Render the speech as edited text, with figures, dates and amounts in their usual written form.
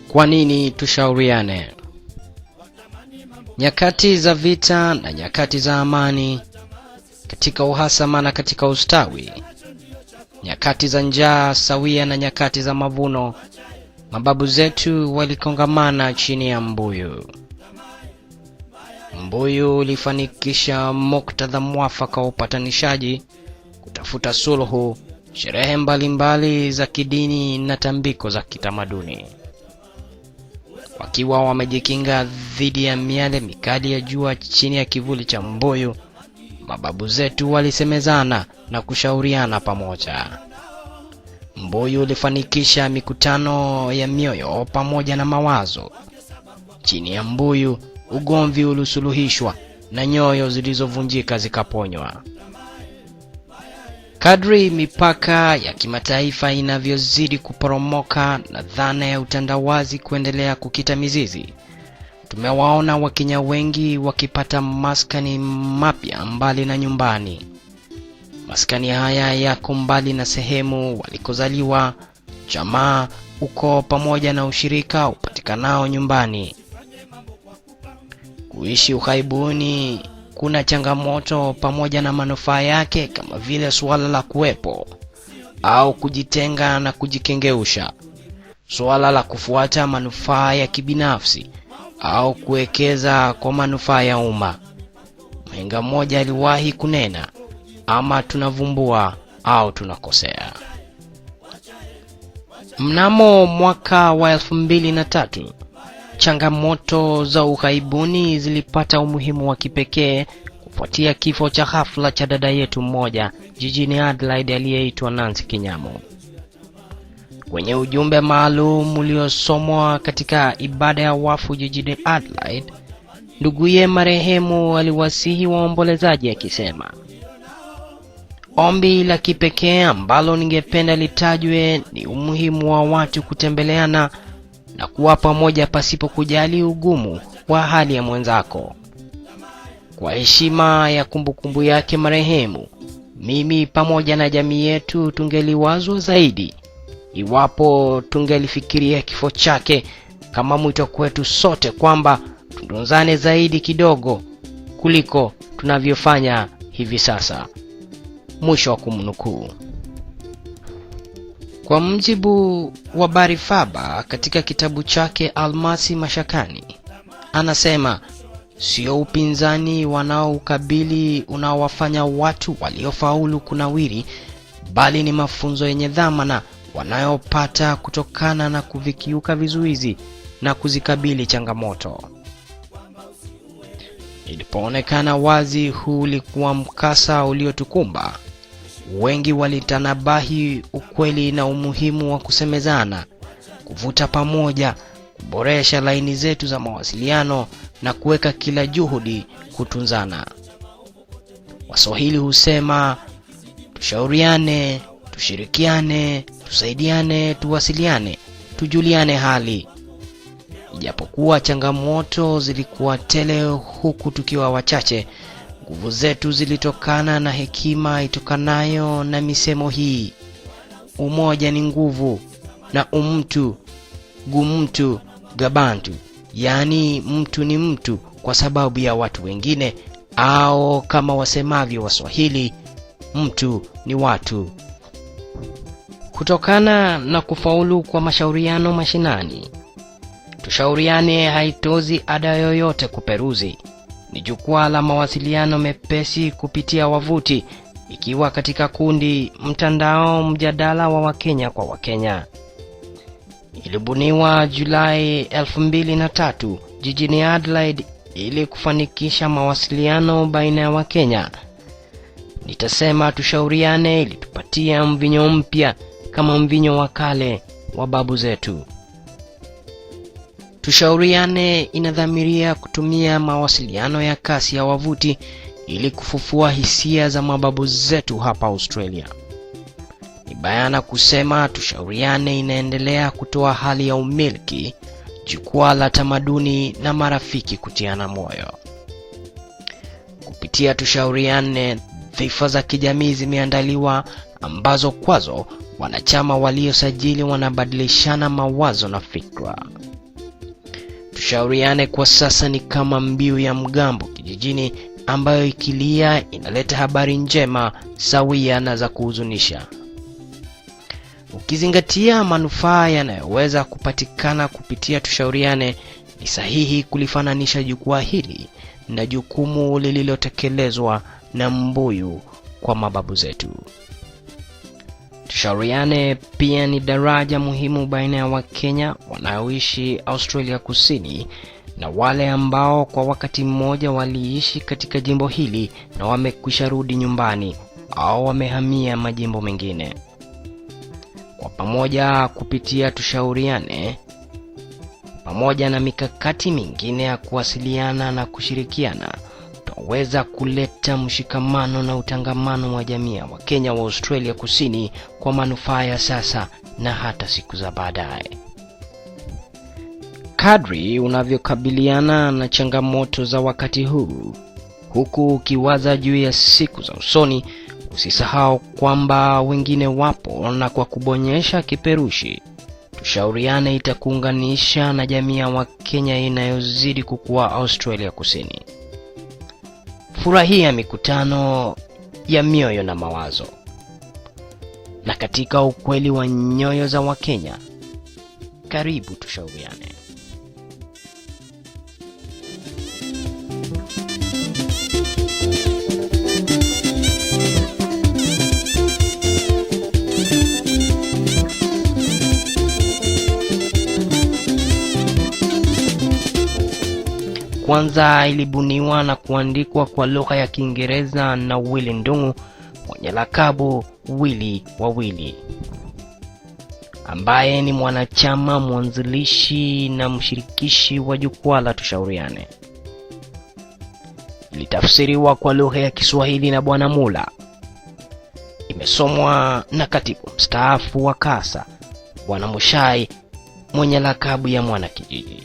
Kwa nini tushauriane? Nyakati za vita na nyakati za amani, katika uhasama na katika ustawi, nyakati za njaa sawia na nyakati za mavuno, mababu zetu walikongamana chini ya mbuyu. Mbuyu ulifanikisha muktadha mwafaka wa upatanishaji, kutafuta suluhu, sherehe mbalimbali za kidini na tambiko za kitamaduni. Wakiwa wamejikinga dhidi ya miale mikali ya jua chini ya kivuli cha mbuyu, mababu zetu walisemezana na kushauriana pamoja. Mbuyu ulifanikisha mikutano ya mioyo pamoja na mawazo. Chini ya mbuyu, ugomvi ulisuluhishwa na nyoyo zilizovunjika zikaponywa. Kadri mipaka ya kimataifa inavyozidi kuporomoka na dhana ya utandawazi kuendelea kukita mizizi, tumewaona Wakenya wengi wakipata maskani mapya mbali na nyumbani. Maskani haya yako mbali na sehemu walikozaliwa, jamaa, ukoo pamoja na ushirika upatikanao nyumbani. Kuishi ughaibuni kuna changamoto pamoja na manufaa yake, kama vile suala la kuwepo au kujitenga na kujikengeusha, suala la kufuata manufaa ya kibinafsi au kuwekeza kwa manufaa ya umma. Mhenga mmoja aliwahi kunena, ama tunavumbua au tunakosea. Mnamo mwaka wa 2003, changamoto za ughaibuni zilipata umuhimu wa kipekee kufuatia kifo cha ghafla cha dada yetu mmoja jijini Adelaide aliyeitwa Nancy Kinyamo. Kwenye ujumbe maalum uliosomwa katika ibada ya wafu jijini Adelaide, nduguye marehemu aliwasihi waombolezaji akisema, ombi la kipekee ambalo ningependa litajwe ni umuhimu wa watu kutembeleana na kuwa pamoja pasipo kujali ugumu wa hali ya mwenzako. Kwa heshima ya kumbukumbu yake marehemu, mimi pamoja na jamii yetu tungeliwazwa zaidi iwapo tungelifikiria kifo chake kama mwito kwetu sote kwamba tutunzane zaidi kidogo kuliko tunavyofanya hivi sasa. Mwisho wa kumnukuu. Kwa mjibu wa Barry Faber katika kitabu chake Almasi Mashakani, anasema sio upinzani wanaoukabili unaowafanya watu waliofaulu kunawiri, bali ni mafunzo yenye dhamana wanayopata kutokana na kuvikiuka vizuizi na kuzikabili changamoto. Ilipoonekana wazi huu ulikuwa mkasa uliotukumba, wengi walitanabahi ukweli na umuhimu wa kusemezana, kuvuta pamoja, kuboresha laini zetu za mawasiliano na kuweka kila juhudi kutunzana. Waswahili husema, tushauriane, tushirikiane, tusaidiane, tuwasiliane, tujuliane hali. Ijapokuwa changamoto zilikuwa tele huku tukiwa wachache, nguvu zetu zilitokana na hekima itokanayo na misemo hii: umoja ni nguvu na umtu gumtu gabantu, yani mtu ni mtu kwa sababu ya watu wengine, au kama wasemavyo Waswahili, mtu ni watu. Kutokana na kufaulu kwa mashauriano mashinani, Tushauriane haitozi ada yoyote kuperuzi. Ni jukwaa la mawasiliano mepesi kupitia wavuti, ikiwa katika kundi mtandao mjadala wa Wakenya kwa Wakenya. Ilibuniwa Julai 2003 jijini Adelaide ili kufanikisha mawasiliano baina ya Wakenya. Nitasema tushauriane ili tupatia mvinyo mpya kama mvinyo wa kale wa babu zetu. Tushauriane inadhamiria kutumia mawasiliano ya kasi ya wavuti ili kufufua hisia za mababu zetu hapa Australia. Ni bayana kusema Tushauriane inaendelea kutoa hali ya umiliki, jukwaa la tamaduni na marafiki kutiana moyo. Kupitia Tushauriane, dhifa za kijamii zimeandaliwa ambazo kwazo wanachama waliosajili wanabadilishana mawazo na fikra. Tushauriane kwa sasa ni kama mbiu ya mgambo kijijini ambayo ikilia inaleta habari njema sawia na za kuhuzunisha. Ukizingatia manufaa yanayoweza kupatikana kupitia Tushauriane, ni sahihi kulifananisha jukwaa hili na jukumu lililotekelezwa na mbuyu kwa mababu zetu. Tushauriane pia ni daraja muhimu baina ya Wakenya wanaoishi Australia Kusini na wale ambao kwa wakati mmoja waliishi katika jimbo hili na wamekwisha rudi nyumbani au wamehamia majimbo mengine. Kwa pamoja kupitia Tushauriane, pamoja na mikakati mingine ya kuwasiliana na kushirikiana, tutaweza kuleta mshikamano na utangamano wa jamii ya Wakenya wa Australia Kusini kwa manufaa ya sasa na hata siku za baadaye. Kadri unavyokabiliana na changamoto za wakati huu, huku ukiwaza juu ya siku za usoni, usisahau kwamba wengine wapo, na kwa kubonyesha kiperushi Tushauriane itakuunganisha na jamii ya Wakenya inayozidi kukua Australia Kusini. Furahia mikutano ya mioyo na mawazo, na katika ukweli wa nyoyo za Wakenya, karibu Tushauriane. Kwanza ilibuniwa na kuandikwa kwa lugha ya Kiingereza na Willy Ndung'u mwenye lakabu Willy wa Willy, ambaye ni mwanachama mwanzilishi na mshirikishi wa jukwaa la Tushauriane. Ilitafsiriwa kwa lugha ya Kiswahili na Bwana Mula. Imesomwa na katibu mstaafu wa Kasa Bwana Mushai mwenye lakabu ya Mwana Kijiji.